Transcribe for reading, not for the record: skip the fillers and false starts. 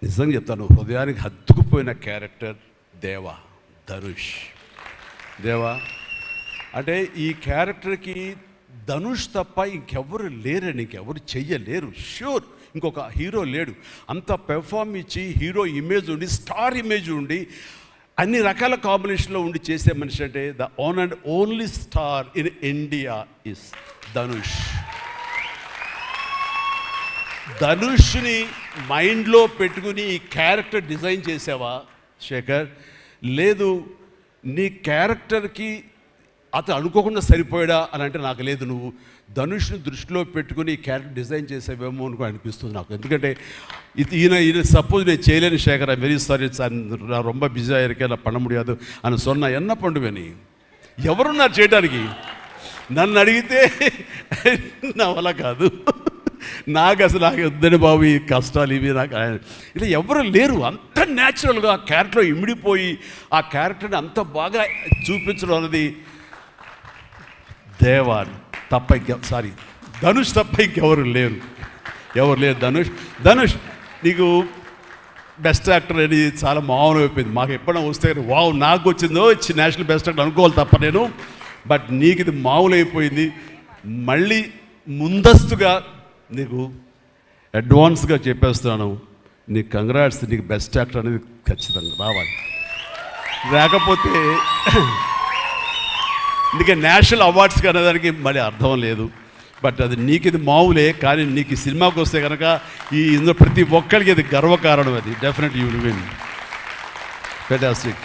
నిజంగా చెప్తాను, హృదయానికి హత్తుకుపోయిన క్యారెక్టర్ ధనుష్. అంటే ఈ క్యారెక్టర్కి ధనుష్ తప్ప ఇంకెవరు లేరని, ఇంకెవరు చెయ్యలేరు. ష్యూర్ ఇంకొక హీరో లేడు. అంత పెర్ఫార్మ్ ఇచ్చి హీరో ఇమేజ్ ఉండి, స్టార్ ఇమేజ్ ఉండి, అన్ని రకాల కాంబినేషన్లో ఉండి చేసే మనిషి అంటే the one and only star in India is Dhanush. ధనుష్ని మైండ్లో పెట్టుకుని ఈ క్యారెక్టర్ డిజైన్ చేసావా శేఖర్? లేదు, నీ క్యారెక్టర్కి అతను అనుకోకుండా సరిపోయాడా అని అంటే నాకు లేదు. నువ్వు ధనుష్ని దృష్టిలో పెట్టుకుని ఈ క్యారెక్టర్ డిజైన్ చేసేవేమో అనుకో అనిపిస్తుంది నాకు. ఎందుకంటే ఈయన సపోజ్ నేను చేయలేని Shekhar, I very sorry sir, నా రొంబ బిజీயாக இருக்கேன், நான் பண்ண முடியாது అని சொன்னா என்ன பண்ணுவேని? ఎవరున్నారు చేయడానికి? నన్ను అడిగితే నా వల్ల కాదు, నాకు వద్దని బాబు ఈ కష్టాలు ఇవి నాకు ఇలా ఎవరు లేరు. అంత న్యాచురల్గా ఆ క్యారెక్టర్లో ఇమిడిపోయి ఆ క్యారెక్టర్ని అంత బాగా చూపించడం అన్నది ధనుష్ తప్ప ఇంకెవరు లేరు. ధనుష్ నీకు బెస్ట్ యాక్టర్ అని చాలా మామూలు అయిపోయింది. మాకు ఎప్పుడైనా వస్తే వావ్ నాకు వచ్చిందో నేషనల్ బెస్ట్ యాక్టర్ అనుకోవాలి తప్ప నేను. బట్ నీకు ఇది మామూలు అయిపోయింది. మళ్ళీ ముందస్తుగా నీకు అడ్వాన్స్గా చెప్పేస్తున్నాను, నీకు కంగ్రాట్స్. నీకు బెస్ట్ యాక్టర్ అనేది ఖచ్చితంగా రావాలి. లేకపోతే నీకు నేషనల్ అవార్డ్స్కి అనేదానికి మళ్ళీ అర్థం లేదు. బట్ అది నీకు ఇది మామూలే, కానీ నీకు ఈ సినిమాకి వస్తే కనుక ఇందులో ప్రతి ఒక్కరికి ఇది గర్వకారణం. అది definite you will win. Fantastic.